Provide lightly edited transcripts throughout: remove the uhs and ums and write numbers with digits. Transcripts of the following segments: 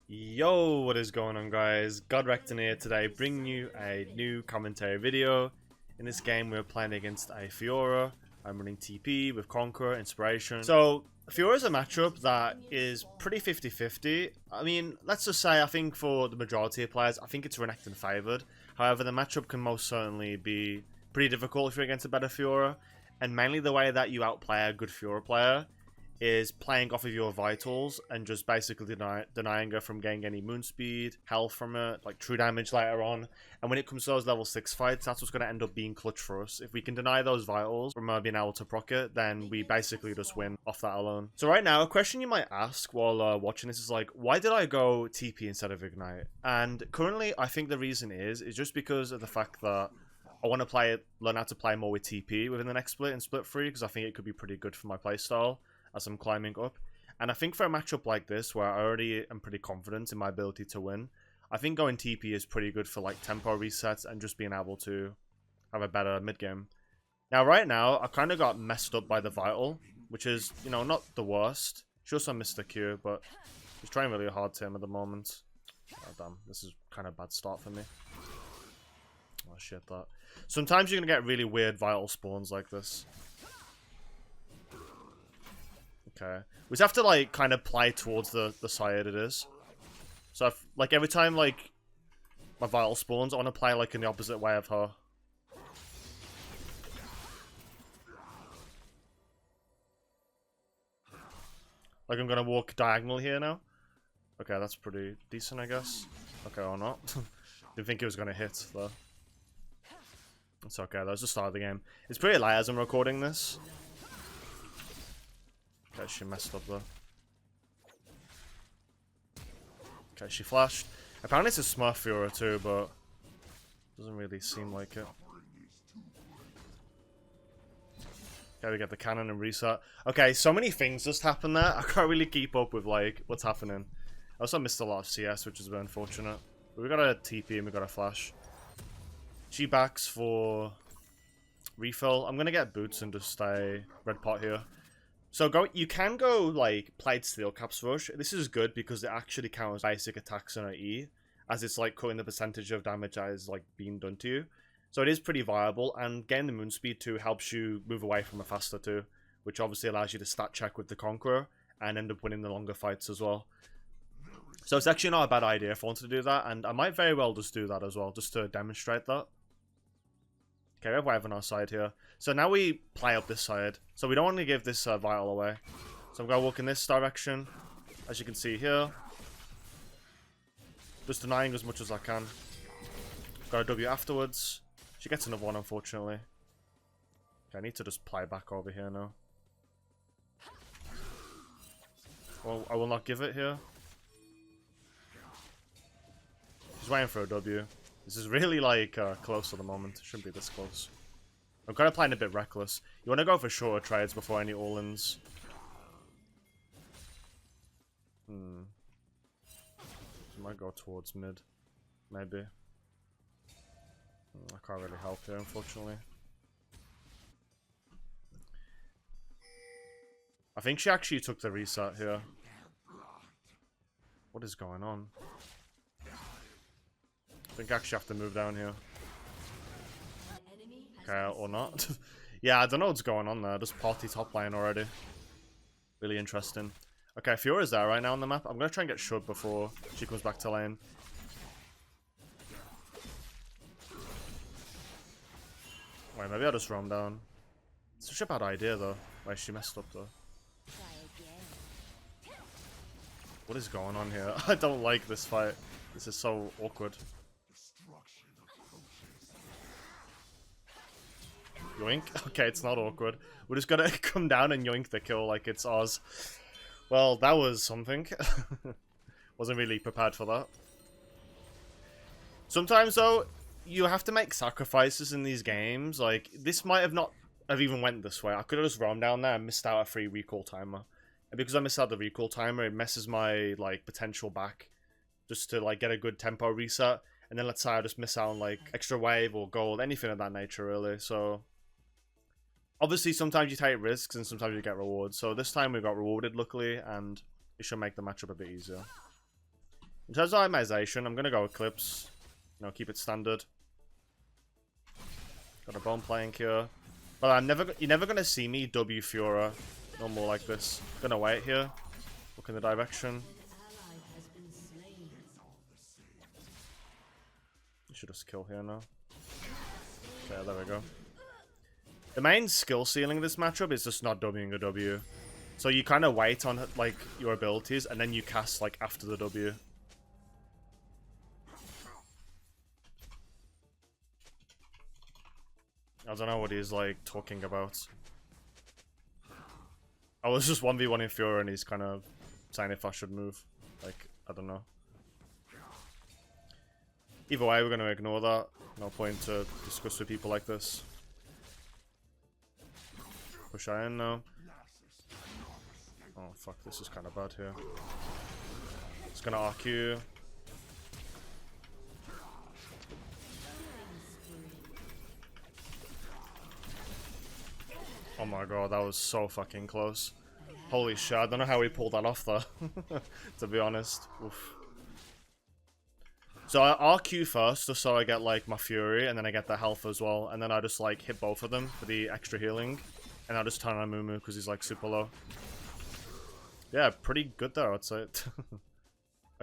Yo, what is going on, guys? Godrekton here today, bringing you a new commentary video. In this game, we're playing against a Fiora. I'm running TP with Conqueror, Inspiration. So, Fiora is a matchup that is pretty 50-50. I mean, let's just say, I think for the majority of players, I think it's Renekton favoured. However, the matchup can most certainly be pretty difficult if you're against a better Fiora. And mainly the way that you outplay a good Fiora player is playing off of your vitals and just basically denying her from getting any moon speed, health from it, like true damage later on. And when it comes to those level 6 fights, that's what's going to end up being clutch for us. If we can deny those vitals from being able to proc it, then we basically just win off that alone. So right now, a question you might ask while watching this is like, why did I go TP instead of Ignite? And currently, I think the reason is just because of the fact that I want to learn how to play more with TP within the next split and split 3, because I think it could be pretty good for my playstyle as I'm climbing up. And I think for a matchup like this, where I already am pretty confident in my ability to win, I think going TP is pretty good for like tempo resets and just being able to have a better mid game. Now right now, I kind of got messed up by the Vital, which is, you know, not the worst. She also missed the Q, but he's trying really hard to him at the moment. Oh damn, this is kind of a bad start for me. Oh shit, that. Sometimes you're going to get really weird Vital spawns like this. Okay. We just have to, like, kind of play towards the side it is. So, like, every time, like, my Vital spawns, I want to play, like, in the opposite way of her. Like, I'm going to walk diagonal here now. Okay, that's pretty decent, I guess. Okay, or not. Didn't think it was going to hit, though. It's okay, that was the start of the game. It's pretty late as I'm recording this. Okay, she messed up though. Okay, she flashed. Apparently it's a Smurf Fiora too, but doesn't really seem like it. Okay, we get the cannon and reset. Okay, so many things just happened there. I can't really keep up with like what's happening. I also missed a lot of CS, which is very unfortunate. But we got a TP and we got a flash. She backs for refill. I'm gonna get boots and just stay red pot here. So you can go like Plate Steel Caps Rush. This is good because it actually counts basic attacks on an E, as it's like cutting the percentage of damage that is like being done to you. So it is pretty viable, and getting the moon speed too helps you move away from it faster too, which obviously allows you to stat check with the Conqueror and end up winning the longer fights as well. So it's actually not a bad idea if I want to do that, and I might very well just do that as well, just to demonstrate that. Okay, we have Wave on our side here. So now we play up this side. So we don't want to give this Vital away. So I'm going to walk in this direction. As you can see here. Just denying as much as I can. Got a W afterwards. She gets another one, unfortunately. Okay, I need to just play back over here now. Well, I will not give it here. She's waiting for a W. This is really, like, close at the moment. Shouldn't be this close. I'm kind of playing a bit reckless. You want to go for shorter trades before any all-ins. I might go towards mid. Maybe. I can't really help here, unfortunately. I think she actually took the reset here. What is going on? I think I actually have to move down here. Okay, or not. Yeah, I don't know what's going on there. Just party top lane already. Really interesting. Okay, Fiora's there right now on the map. I'm going to try and get shoved before she comes back to lane. Wait, maybe I'll just roam down. It's such a bad idea though. Wait, she messed up though. What is going on here? I don't like this fight. This is so awkward. Yoink. Okay, it's not awkward. We're just gonna come down and yoink the kill like it's ours. Well, that was something. Wasn't really prepared for that. Sometimes, though, you have to make sacrifices in these games. Like, this might have not have even went this way. I could have just roamed down there and missed out a free recall timer. And because I missed out the recall timer, it messes my, like, potential back. Just to, like, get a good tempo reset. And then let's say I just miss out on, like, extra wave or gold. Anything of that nature, really. So obviously, sometimes you take risks and sometimes you get rewards. So this time we got rewarded, luckily, and it should make the matchup a bit easier. In terms of itemization, I'm gonna go Eclipse. You know, keep it standard. Got a bone playing here. But you're never gonna see me W Fiora no more like this. Gonna wait here. Look in the direction. You should just kill here now. Okay, there we go. The main skill ceiling of this matchup is just not Wing a W. So you kind of wait on like your abilities and then you cast like after the W. I don't know what he's like talking about. I was just 1v1 in Fiora and he's kind of saying if I should move. Like, I don't know. Either way, we're going to ignore that. No point to discuss with people like this. Push I in now. Oh fuck, this is kind of bad here. It's going to RQ. Oh my god, that was so fucking close. Holy shit, I don't know how we pulled that off though, to be honest. Oof. So I RQ first, just so I get like my Fury, and then I get the health as well, and then I just like hit both of them for the extra healing, and I just turn on Mumu because he's like super low. Yeah, pretty good there, I'd say.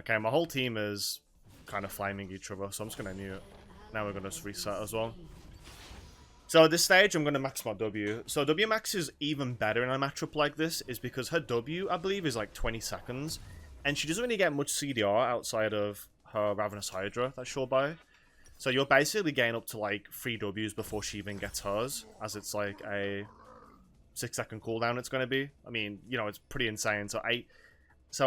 Okay, my whole team is kind of flaming each other, so I'm just gonna mute. Now we're gonna just reset as well. So at this stage, I'm going to max my W. So W max is even better in a matchup like this, is because her W, I believe, is like 20 seconds. And she doesn't really get much CDR outside of her Ravenous Hydra that she'll buy. So you're basically getting up to like 3 Ws before she even gets hers, as it's like a 6-second cooldown it's going to be. I mean, you know, it's pretty insane. So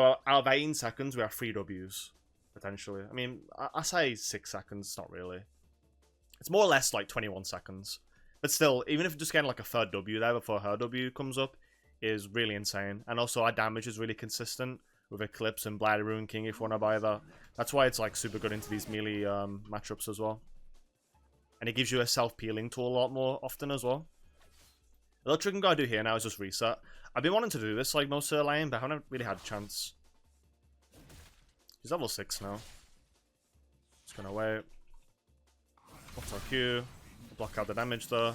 out of 18 seconds, we have 3 Ws, potentially. I mean, I say 6 seconds, not really. It's more or less like 21 seconds. But still, even if you're just getting like a third W there before her W comes up, is really insane. And also our damage is really consistent with Eclipse and Bloody Ruin King if you want to buy that. That's why it's like super good into these melee matchups as well. And it gives you a self-peeling tool a lot more often as well. The other trick I'm going to do here now is just reset. I've been wanting to do this like most of the lane, but I haven't really had a chance. He's level 6 now. Just going to wait. Auto Q. Block out the damage though.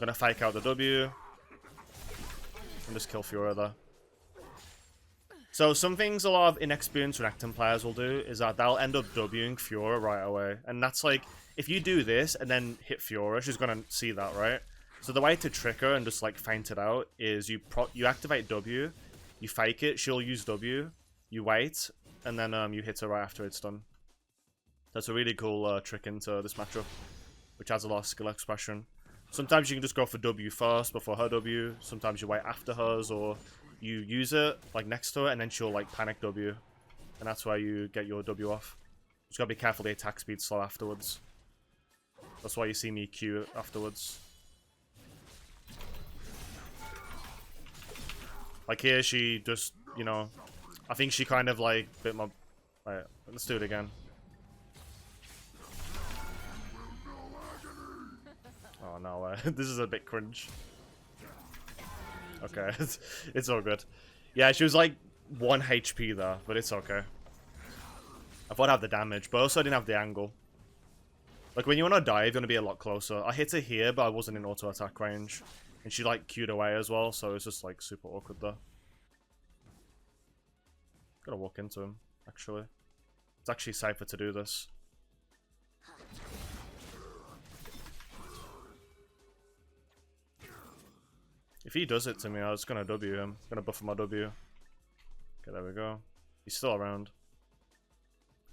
Gonna fake out the W. And just kill Fiora there. So some things a lot of inexperienced Renekton players will do is that they'll end up Wing Fiora right away. And that's like, if you do this and then hit Fiora, she's gonna see that, right? So the way to trick her and just like feint it out is you activate W, you fake it, she'll use W, you wait, and then you hit her right after it's done. That's a really cool trick into this matchup, which has a lot of skill expression. Sometimes you can just go for W first before her W. Sometimes you wait after hers, or you use it like next to her, and then she'll like panic W, and that's where you get your W off. Just gotta be careful the attack speed's slow afterwards. That's why you see me Q afterwards. Like here, she just, you know, I think she kind of like bit my. Right, let's do it again. Oh no, this is a bit cringe. Okay, it's all good. Yeah, she was like 1 HP there, but it's okay. I thought I'd have the damage, but also I didn't have the angle. Like when you want to dive, you want to be a lot closer. I hit her here, but I wasn't in auto attack range. And she like queued away as well, so it's just like super awkward there. Gotta walk into him, actually. It's actually safer to do this. If he does it to me, I was gonna W him. Gonna buff my W. Okay, there we go. He's still around.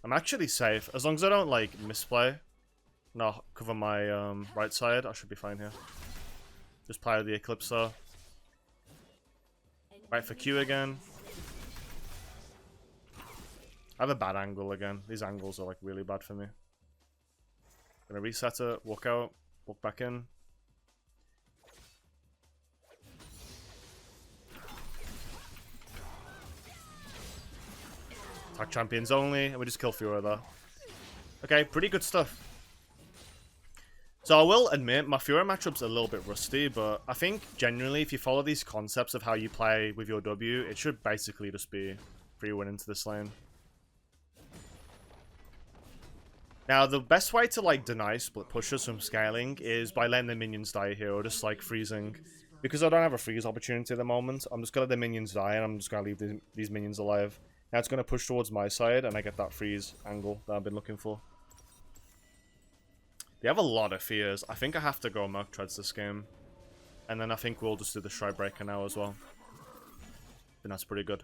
I'm actually safe. As long as I don't, like, misplay. No, cover my right side, I should be fine here. Just play the Eclipse though. Right for Q again. I have a bad angle again. These angles are, like, really bad for me. Gonna reset it, walk out, walk back in. Attack champions only, and we just kill Fiora there. Okay, pretty good stuff. So I will admit, my Fiora matchup's a little bit rusty, but I think generally if you follow these concepts of how you play with your W, it should basically just be free win into this lane. Now, the best way to, like, deny split pushes from scaling is by letting the minions die here, or just, like, freezing. Because I don't have a freeze opportunity at the moment, I'm just gonna let the minions die, and I'm just gonna leave these minions alive. Now it's gonna push towards my side, and I get that freeze angle that I've been looking for. They have a lot of fears. I think I have to go Merc Treads this game. And then I think we'll just do the Stride Breaker now as well. And that's pretty good.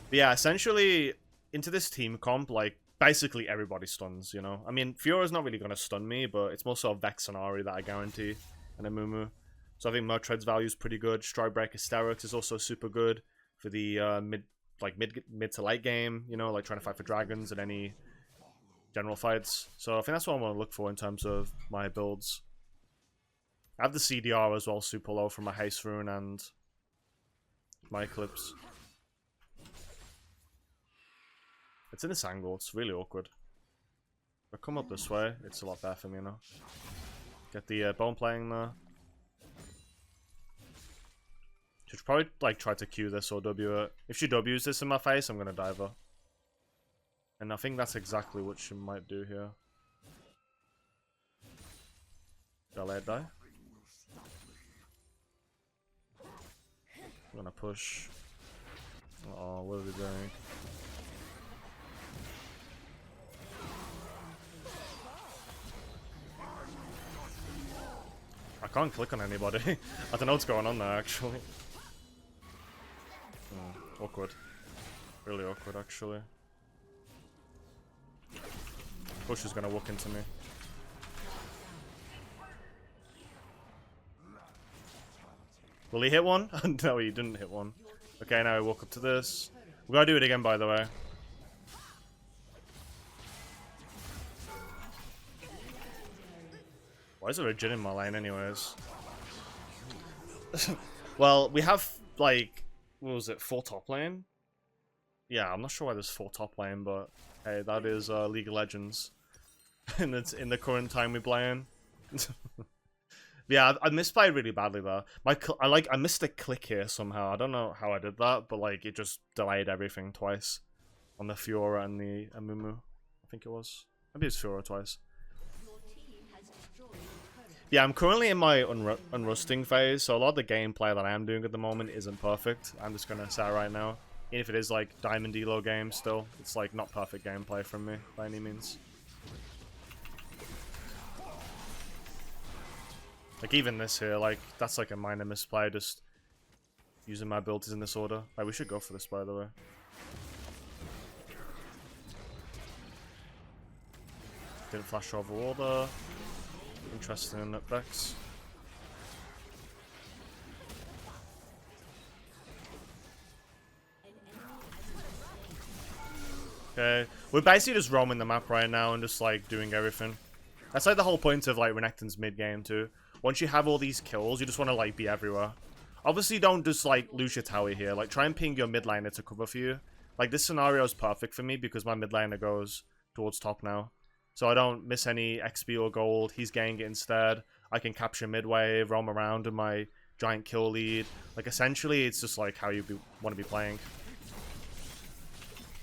But yeah, essentially, into this team comp, like, basically everybody stuns, you know? I mean, Fiora's not really going to stun me, but it's more so a Vex and Ari that I guarantee, and a Mumu. So I think Merc Tread's value is pretty good. Stride Breaker Sterix is also super good for the mid to late game, you know, like trying to fight for dragons and any general fights. So I think that's what I want to look for in terms of my builds. I have the CDR as well, super low for my Haste Rune and my Eclipse. It's in this angle, it's really awkward. If I come up this way, it's a lot better for me now. Get the bone playing there. Should probably like try to Q this or W it. If she W's this in my face, I'm gonna dive her. And I think that's exactly what she might do here. Did I let it die? I'm gonna push. Oh, what are we doing? I can't click on anybody. I don't know what's going on there, actually. Awkward. Really awkward, actually. Push is gonna walk into me. Will he hit one? No, he didn't hit one. Okay, now we walk up to this. We gotta do it again, by the way. Why is there a Jhin in my lane anyways? Well, we have, like, what was it, 4 top lane? Yeah, I'm not sure why there's 4 top lane, but hey, that is League of Legends. And it's in the current time we play in. Yeah, I misplayed really badly there. I missed a click here somehow. I don't know how I did that, but like it just delayed everything twice. On the Fiora and the Amumu, I think it was. Maybe it's Fiora twice. Yeah, I'm currently in my unrusting phase, so a lot of the gameplay that I am doing at the moment isn't perfect. I'm just gonna say right now. Even if it is like Diamond Elo game still, it's like not perfect gameplay from me by any means. Like even this here, like that's like a minor misplay, just using my abilities in this order. Like we should go for this by the way. Didn't flash over order. Interesting in that Vex. Okay, we're basically just roaming the map right now and just like doing everything. That's like the whole point of like Renekton's mid game too. Once you have all these kills, you just want to like be everywhere. Obviously, don't just like lose your tower here. Like try and ping your mid laner to cover for you. Like this scenario is perfect for me because my mid laner goes towards top now. So I don't miss any XP or gold. He's getting it instead. I can capture mid wave, roam around in my giant kill lead. Like essentially, it's just like how you want to be playing.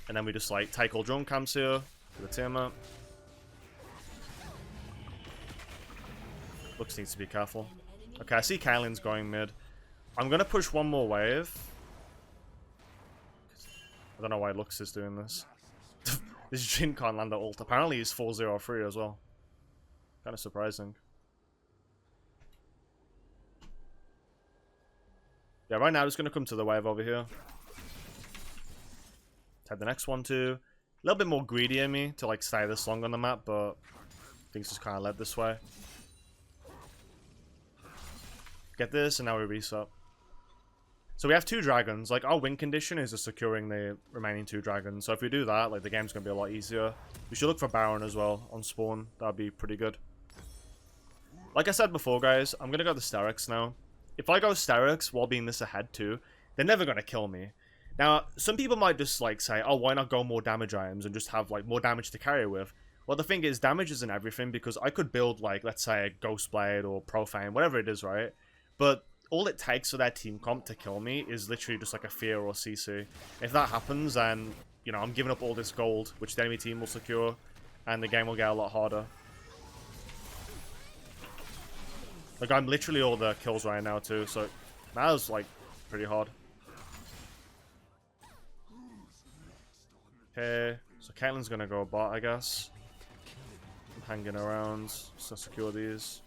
And then we just like take all drone camps here for the Tiamat. Lux needs to be careful. Okay, I see Kaelin's going mid. I'm gonna push one more wave. I don't know why Lux is doing this. This Jhin can't land the ult. Apparently he's 4-0-3 as well. Kind of surprising. Yeah, right now I'm just gonna come to the wave over here. Take the next one too. A little bit more greedy in me to like stay this long on the map, but things just kind of led this way. Get this, and now we reset. So we have 2 dragons. Like, our win condition is just securing the remaining 2 dragons. So if we do that, like, the game's going to be a lot easier. We should look for Baron as well on spawn. That'd be pretty good. Like I said before, guys, I'm going to go to Sterix now. If I go Sterix while being this ahead too, they're never going to kill me. Now, some people might just, like, say, oh, why not go more damage items and just have, like, more damage to carry with? Well, the thing is, damage isn't everything because I could build, like, let's say a Ghost Blade or Profane, whatever it is, right? But all it takes for their team comp to kill me is literally just like a Fear or CC. If that happens, then, you know, I'm giving up all this gold, which the enemy team will secure. and the game will get a lot harder. Like, I'm literally all the kills right now too, so that was like pretty hard. Okay, so Caitlyn's gonna go bot, I guess. I'm hanging around to secure these.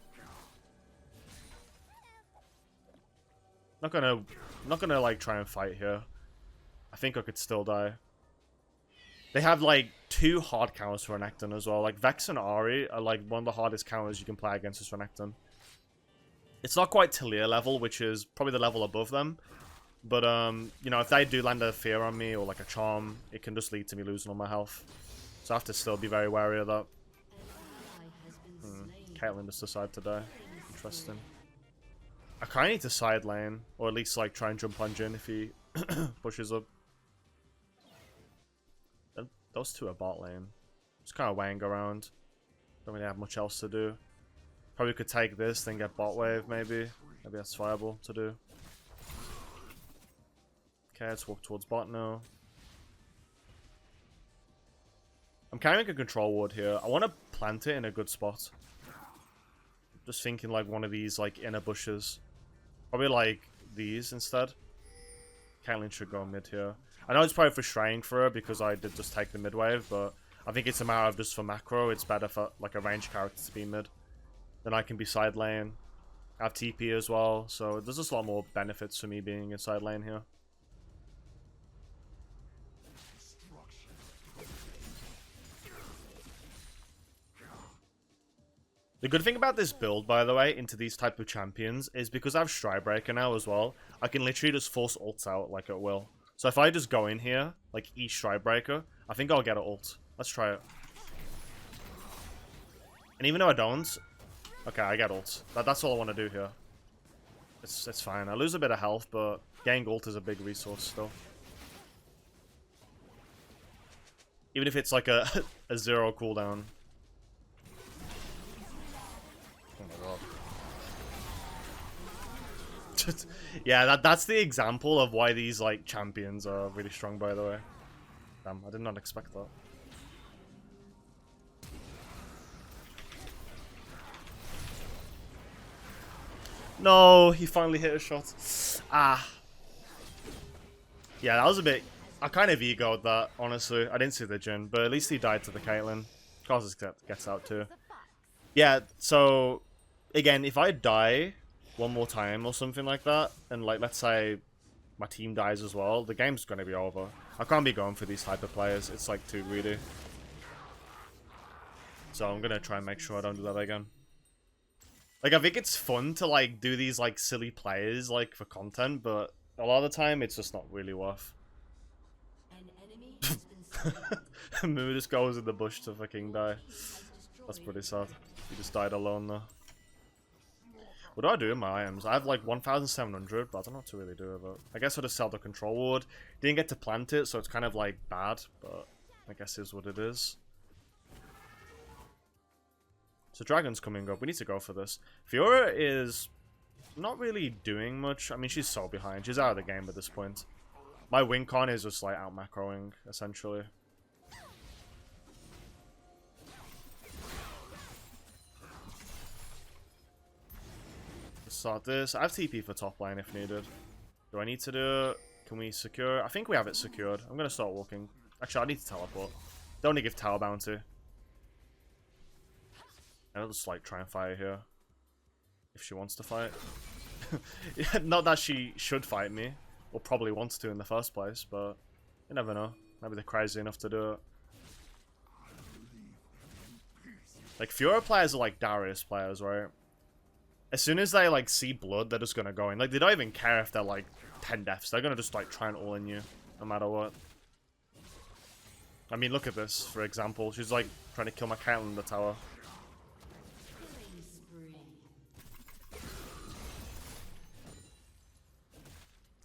Not gonna like try and fight here. I think I could still die. They have like 2 hard counters for Renekton as well. Like Vex and Ahri are like one of the hardest counters you can play against this Renekton. It's not quite Talia level, which is probably the level above them. But, you know, if they do land a Fear on me or like a Charm, it can just lead to me losing all my health. So I have to still be very wary of that. Caitlyn just decided to die. Interesting. I kind of need to side lane, or at least like try and jump on Jhin if he pushes up. Those 2 are bot lane. Just kind of weighing around. Don't really have much else to do. Probably could take this, then get bot wave, maybe. Maybe that's viable to do. Okay, let's walk towards bot now. I'm carrying a control ward here. I want to plant it in a good spot. Just thinking like one of these like inner bushes. Probably like these instead. Caitlyn should go mid here. I know it's probably frustrating for her because I did just take the mid wave, but I think it's a matter of just for macro, it's better for like a ranged character to be mid. Then I can be side lane. I have TP as well, so there's just a lot more benefits for me being in side lane here. The good thing about this build, by the way, into these type of champions, is because I have Stridebreaker now as well, I can literally just force ults out like at will. So if I just go in here, like each Stridebreaker, I think I'll get an ult. Let's try it. And even though I don't, okay, I get ult. That's all I want to do here. It's fine. I lose a bit of health, but getting ult is a big resource still. Even if it's like a 0 cooldown. Oh my god. Yeah, that's the example of why these like champions are really strong, by the way. Damn, I did not expect that. No, he finally hit a shot. Ah. Yeah, that was a bit... I kind of egoed that, honestly. I didn't see the Jhin, but at least he died to the Caitlyn. Causes gets out too. Yeah, so... Again, if I die one more time or something like that, and like, let's say my team dies as well, the game's going to be over. I can't be going for these type of players. It's like too greedy. So I'm going to try and make sure I don't do that again. Like, I think it's fun to, like, do these, like, silly plays, like, for content, but a lot of the time, it's just not really worth. Moo just goes in the bush to fucking die. That's pretty sad. He just died alone, though. What do I do in my items? I have, like, 1,700, but I don't know what to really do with it. I guess I'll just sell the control ward. Didn't get to plant it, so it's kind of, like, bad, but I guess is what it is. So Dragon's coming up. We need to go for this. Fiora is not really doing much. I mean, she's so behind. She's out of the game at this point. My win con is just like out macroing, essentially. Let's start this. I have TP for top lane if needed. Do I need to do it? Can we secure? I think we have it secured. I'm going to start walking. Actually, I need to teleport. Don't need to give tower bounty. I'll just like try and fight here. If she wants to fight. Yeah, not that she should fight me. Or probably wants to in the first place, but you never know. Maybe they're crazy enough to do it. Like, Fiora players are like Darius players, right? As soon as they like see blood, they're just gonna go in. Like, they don't even care if they're like 10 deaths. They're gonna just like try and all in you, no matter what. I mean, look at this, for example. She's like trying to kill my Caitlyn in the tower.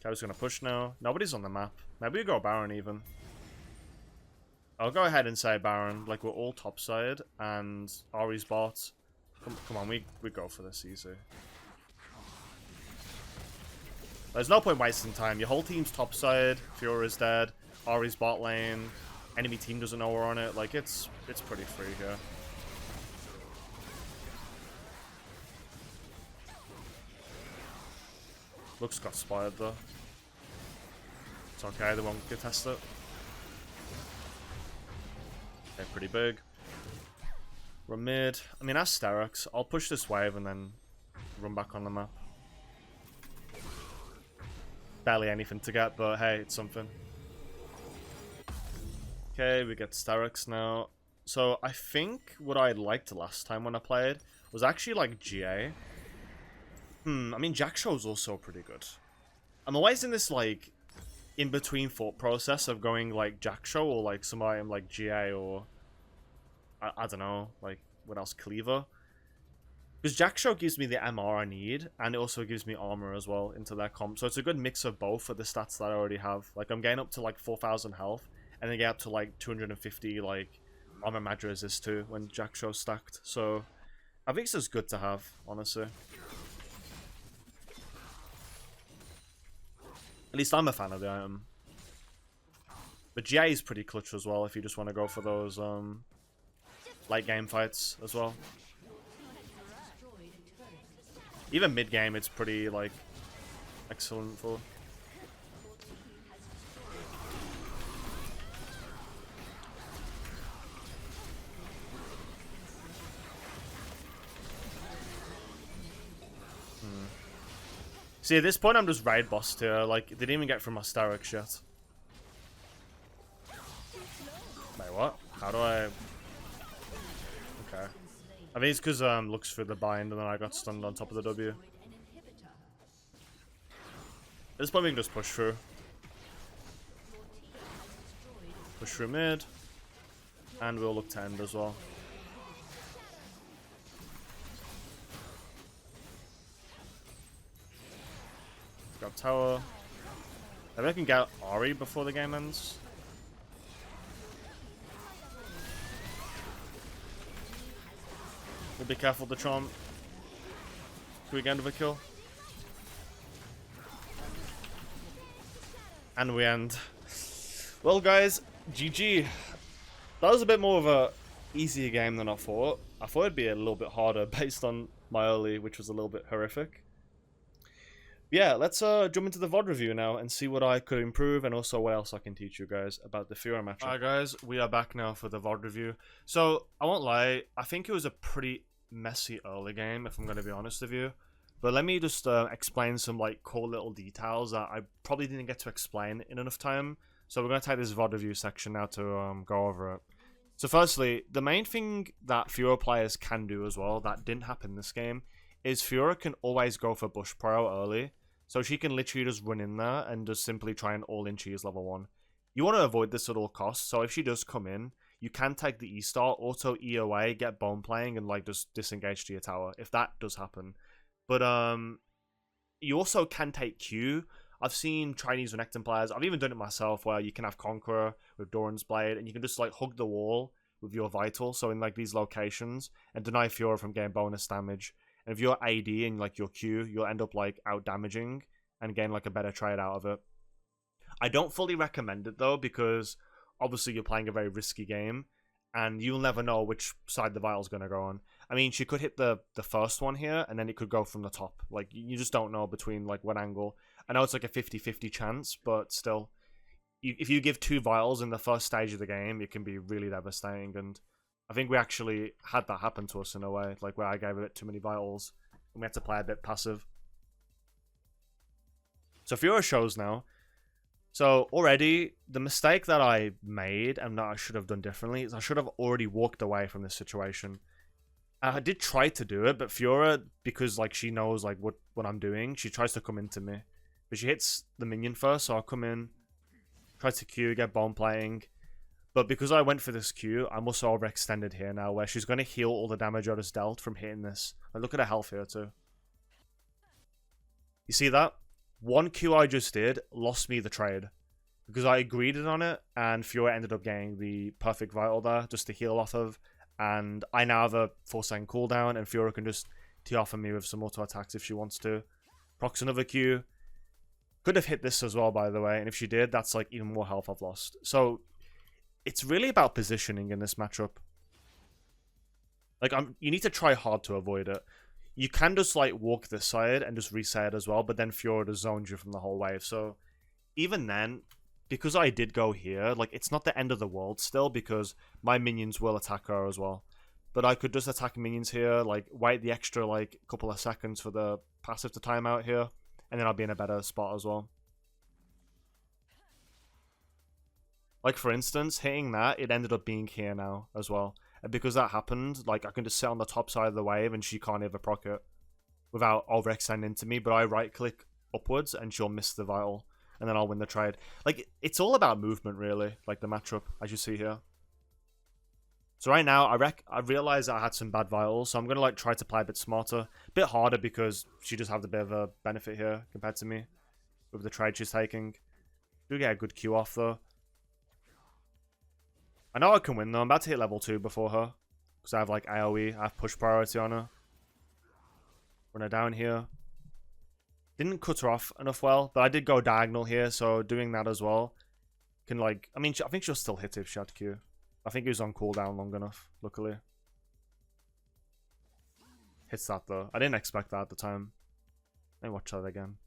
Okay, I was gonna push now. Nobody's on the map. Maybe we go Baron even. I'll go ahead and say Baron. Like, we're all topside and Ahri's bot. Come on, we go for this easy. There's no point wasting time. Your whole team's topside. Fiora's dead. Ahri's bot lane. enemy team doesn't know we're on it. Like, it's pretty free here. Looks got spotted though. It's okay, they won't get tested. They're pretty big. We're mid. I mean, Asterix. I'll push this wave and then run back on the map. Barely anything to get, but hey, it's something. Okay, we get Starix now. So I think what I liked last time when I played was actually like GA. I mean, Jak'Show's also pretty good. I'm always in this like in-between thought process of going like Jak'Show or like some item like GA or I don't know, like what else, Cleaver. Because Jak'Show gives me the MR I need, and it also gives me armor as well into that comp. So it's a good mix of both for the stats that I already have. Like I'm getting up to like 4,000 health, and then get up to like 250 like armor mag resist too when Jak'Show's stacked. So I think it's good to have, honestly. At least I'm a fan of the item. But GA is pretty clutch as well if you just want to go for those late game fights as well. Even mid game, it's pretty like excellent for. See, at this point, I'm just raid bossed here. Like, didn't even get from my Starix yet. Wait, what? How do I? Okay. I think it's because looks through the bind and then I got stunned on top of the W. At this point, we can just push through. Push through mid. And we'll look to end as well. Grab tower. Maybe I can get Ari before the game ends. We'll be careful with the Tron. Can we get end of a kill? And we end. Well guys, GG. That was a bit more of a easier game than I thought. I thought it'd be a little bit harder based on my early, which was a little bit horrific. Yeah, let's jump into the VOD review now and see what I could improve and also what else I can teach you guys about the Fiora matchup. Alright guys, we are back now for the VOD review. So, I won't lie, I think it was a pretty messy early game, if I'm going to be honest with you. But let me just explain some like cool little details that I probably didn't get to explain in enough time. So we're going to take this VOD review section now to go over it. So firstly, the main thing that Fiora players can do as well, that didn't happen this game, is Fiora can always go for Bush Pro early. So she can literally just run in there and just simply try and all-in cheese level 1. You want to avoid this at all costs, so if she does come in, you can take the E-Star, auto E away, get bone playing, and like just disengage to your tower, if that does happen. But you also can take Q. I've seen Chinese Renekton players, I've even done it myself, where you can have Conqueror with Doran's Blade, and you can just like hug the wall with your Vital, so in like these locations, and deny Fiora from getting bonus damage. And if you're AD and like your Q, you'll end up like out damaging and gain like a better trade out of it. I don't fully recommend it though, because obviously you're playing a very risky game and you'll never know which side the Vital's going to go on. I mean, she could hit the first one here and then it could go from the top. Like you just don't know between like what angle. I know it's like a 50-50 chance, but still, if you give 2 Vitals in the first stage of the game, it can be really devastating. And I think we actually had that happen to us in a way, like where I gave a bit too many Vitals and we had to play a bit passive. So Fiora shows now. So already, the mistake that I made and that I should have done differently is I should have already walked away from this situation. I did try to do it, but Fiora, because like she knows like what I'm doing, she tries to come into me. But she hits the minion first, so I'll come in, try to Q, get bone playing. But because I went for this Q, I'm also overextended here now, where she's going to heal all the damage I just dealt from hitting this. And look at her health here too. You see that? One Q I just did lost me the trade. Because I agreed on it, and Fiora ended up getting the perfect Vital there, just to heal off of. And I now have a 4-second cooldown, and Fiora can just tee off on me with some auto attacks if she wants to. Procs another Q. Could have hit this as well, by the way, and if she did, that's like even more health I've lost. So it's really about positioning in this matchup. Like, you need to try hard to avoid it. You can just, like, walk this side and just reset it as well, but then Fiora just zones you from the whole wave. So, even then, because I did go here, like, it's not the end of the world still, because my minions will attack her as well. But I could just attack minions here, like, wait the extra, like, couple of seconds for the passive to time out here, and then I'll be in a better spot as well. Like, for instance, hitting that, it ended up being here now as well. And because that happened, like, I can just sit on the top side of the wave and she can't ever proc it without overextending into me. But I right-click upwards and she'll miss the vital. And then I'll win the trade. Like, it's all about movement, really. Like, the matchup, as you see here. So right now, I realized I had some bad vitals. So I'm going to, like, try to play a bit smarter. A bit harder because she just has a bit of a benefit here compared to me. With the trade she's taking. Do get a good Q off, though. I know I can win though. I'm about to hit level 2 before her. Because I have like AoE. I have push priority on her. Run her down here. Didn't cut her off enough well. But I did go diagonal here. So doing that as well. Can like... I mean, I think she'll still hit it if she had Q. I think it was on cooldown long enough. Luckily. Hits that though. I didn't expect that at the time. Let me watch that again.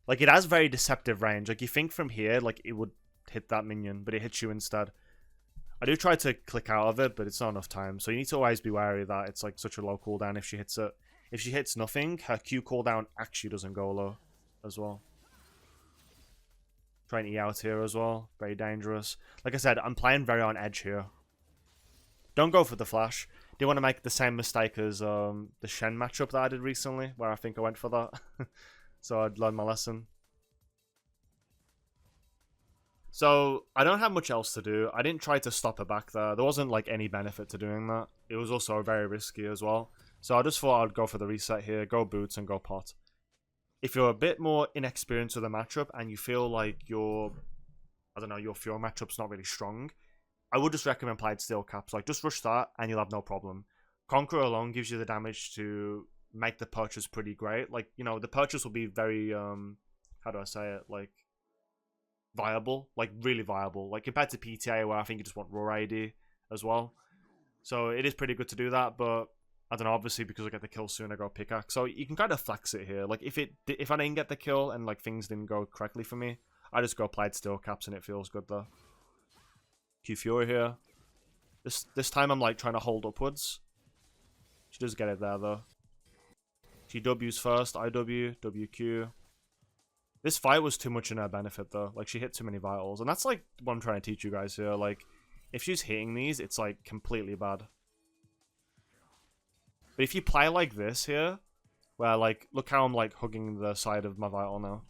Like it has very deceptive range. Like you think from here like it would hit that minion. But it hits you instead. I do try to click out of it, but it's not enough time. So you need to always be wary that it's like such a low cooldown if she hits it. If she hits nothing, her Q cooldown actually doesn't go low as well. Trying to E out here as well. Very dangerous. Like I said, I'm playing very on edge here. Don't go for the flash. Do want to make the same mistake as the Shen matchup that I did recently, where I think I went for that. So I'd learned my lesson. So, I don't have much else to do. I didn't try to stop her back there. There wasn't, like, any benefit to doing that. It was also very risky as well. So, I just thought I'd go for the reset here. Go boots and go pot. If you're a bit more inexperienced with the matchup and you feel like your Fiora matchup's not really strong, I would just recommend playing steel caps. Like, just rush that and you'll have no problem. Conqueror alone gives you the damage to make the purchase pretty great. Like, you know, the purchase will be very, how do I say it? Like, viable, like really viable, like compared to PTA where I think you just want raw AD as well. So it is pretty good to do that, but I don't know, obviously because I get the kill soon I go pickaxe, so you can kind of flex it here. Like if I didn't get the kill and like things didn't go correctly for me, I just go applied steel caps and it feels good though. Q Fiora here. This time I'm like trying to hold upwards. She does get it there though. She W's first, IW, WQ. This fight was too much in her benefit, though. Like, she hit too many vitals. And that's, like, what I'm trying to teach you guys here. Like, if she's hitting these, it's, like, completely bad. But if you play like this here, where, like, look how I'm, like, hugging the side of my vital now.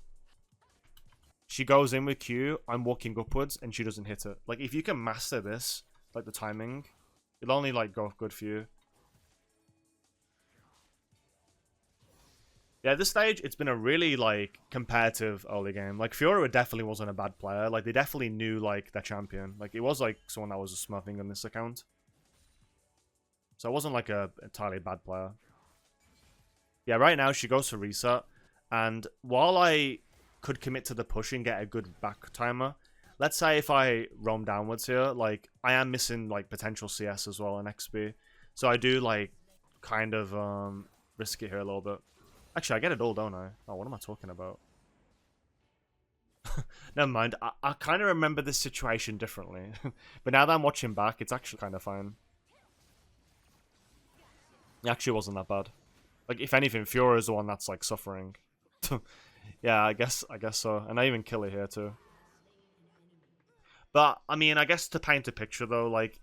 She goes in with Q, I'm walking upwards, and she doesn't hit it. Like, if you can master this, like, the timing, it'll only, like, go good for you. Yeah, at this stage, it's been a really, like, competitive early game. Like, Fiora definitely wasn't a bad player. Like, they definitely knew, like, their champion. Like, it was, like, someone that was smurfing on this account. So it wasn't, like, a entirely bad player. Yeah, right now, she goes for reset. And while I could commit to the push and get a good back timer, let's say if I roam downwards here, like, I am missing, like, potential CS as well and XP. So I do, like, kind of risk it here a little bit. Actually, I get it all, don't I? Oh, what am I talking about? Never mind. I kind of remember this situation differently. But now that I'm watching back, it's actually kind of fine. It actually wasn't that bad. Like, if anything, Fiora is the one that's, like, suffering. Yeah, I guess so. And I even kill her here, too. But, I mean, I guess to paint a picture, though, like,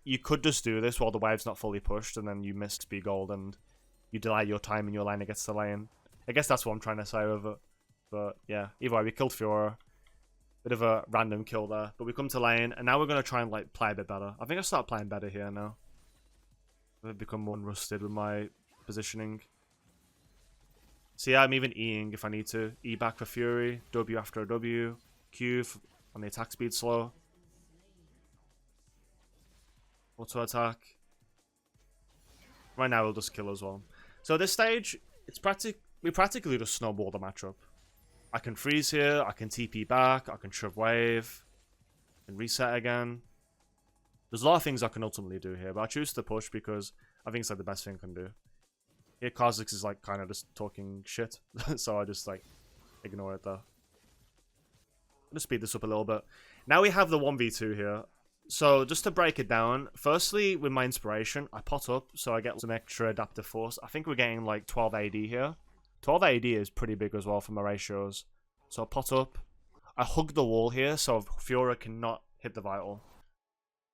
you could just do this while the wave's not fully pushed, and then you miss speed gold, and you delay your time in your lane against the lane. I guess that's what I'm trying to say with it. But yeah, either way, we killed Fiora. Bit of a random kill there. But we come to lane, and now we're going to try and like play a bit better. I think I'll start playing better here now. I've become more rusted with my positioning. So yeah, I'm even Eing if I need to. E back for Fury, W after a W, Q on the attack speed slow. Auto attack. Right now we'll just kill as well. So at this stage, we practically just snowball the matchup. I can freeze here, I can TP back, I can shove wave, and reset again. There's a lot of things I can ultimately do here, but I choose to push because I think it's like the best thing I can do. Here, Kha'Zix is like kind of just talking shit, so I just like ignore it though. I'm gonna speed this up a little bit. Now we have the 1v2 here. So just to break it down, firstly with my inspiration, I pot up, so I get some extra adaptive force. I think we're getting like 12 AD here. 12 AD is pretty big as well for my ratios. So I pot up. I hug the wall here, so Fiora cannot hit the vital.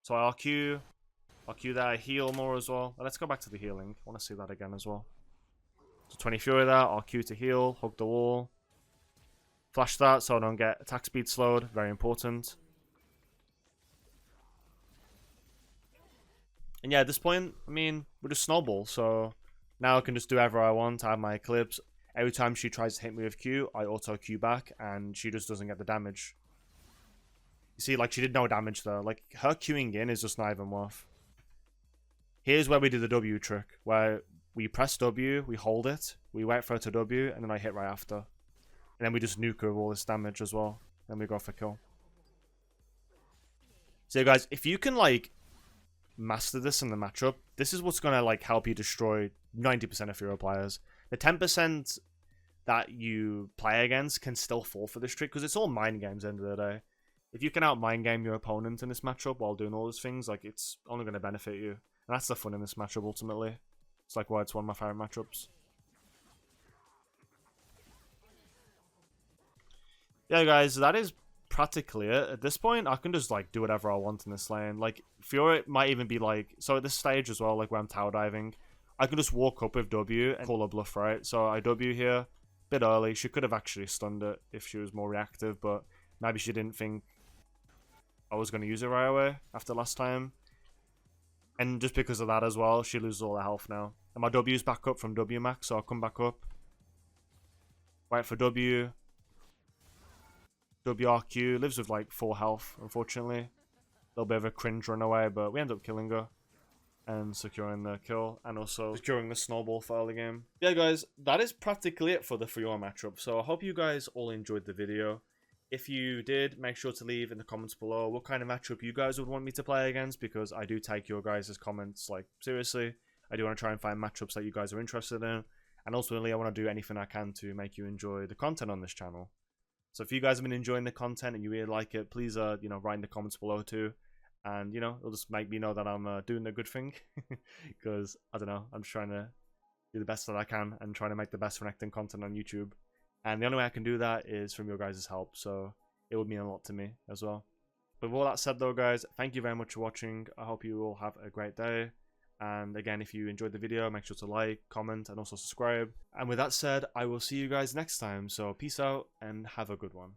So I RQ there, I heal more as well. Let's go back to the healing. I want to see that again as well. So 20 Fiora there, RQ to heal, hug the wall. Flash that so I don't get attack speed slowed, very important. And yeah, at this point, I mean, we're just snowball, so now I can just do whatever I want. I have my Eclipse. Every time she tries to hit me with Q, I auto Q back, and she just doesn't get the damage. You see, like, she did no damage there. Like, her Qing in is just not even worth. Here's where we do the W trick, where we press W, we hold it, we wait for her to W, and then I hit right after. And then we just nuke her with all this damage as well. Then we go for kill. So guys, if you can, like, master this in the matchup, this is what's going to, like, help you destroy 90% of Fiora players. The 10% that you play against can still fall for this trick, because it's all mind games at the end of the day. If you can out-mind game your opponent in this matchup while doing all those things, like, it's only going to benefit you. And that's the fun in this matchup, ultimately. It's like why it's one of my favorite matchups. Yeah, guys, that is practically it. At this point, I can just, like, do whatever I want in this lane. Like, Fiora might even be, like... So at this stage as well, like, where I'm tower diving, I can just walk up with W and call a bluff, right? So I W here, a bit early. She could have actually stunned it if she was more reactive, but maybe she didn't think I was going to use it right away after last time. And just because of that as well, she loses all her health now. And my W's back up from W max, so I'll come back up. Wait for W. WRQ lives with like 4 health, unfortunately. A little bit of a cringe run away, but we end up killing her and securing the kill, and also securing the snowball for early game. Yeah, guys, that is practically it for the Fiora matchup. So I hope you guys all enjoyed the video. If you did, make sure to leave in the comments below what kind of matchup you guys would want me to play against, because I do take your guys' comments like seriously. I do want to try and find matchups that you guys are interested in, and ultimately I want to do anything I can to make you enjoy the content on this channel. So if you guys have been enjoying the content and you really like it, please you know, write in the comments below too, and you know, it'll just make me know that I'm doing a good thing, because I don't know, I'm just trying to do the best that I can and trying to make the best Renekton content on YouTube. And the only way I can do that is from your guys' help, so it would mean a lot to me as well. But with all that said though, guys, thank you very much for watching. I hope you all have a great day. And again, if you enjoyed the video, make sure to like, comment, and also subscribe. And with that said, I will see you guys next time. So peace out and have a good one.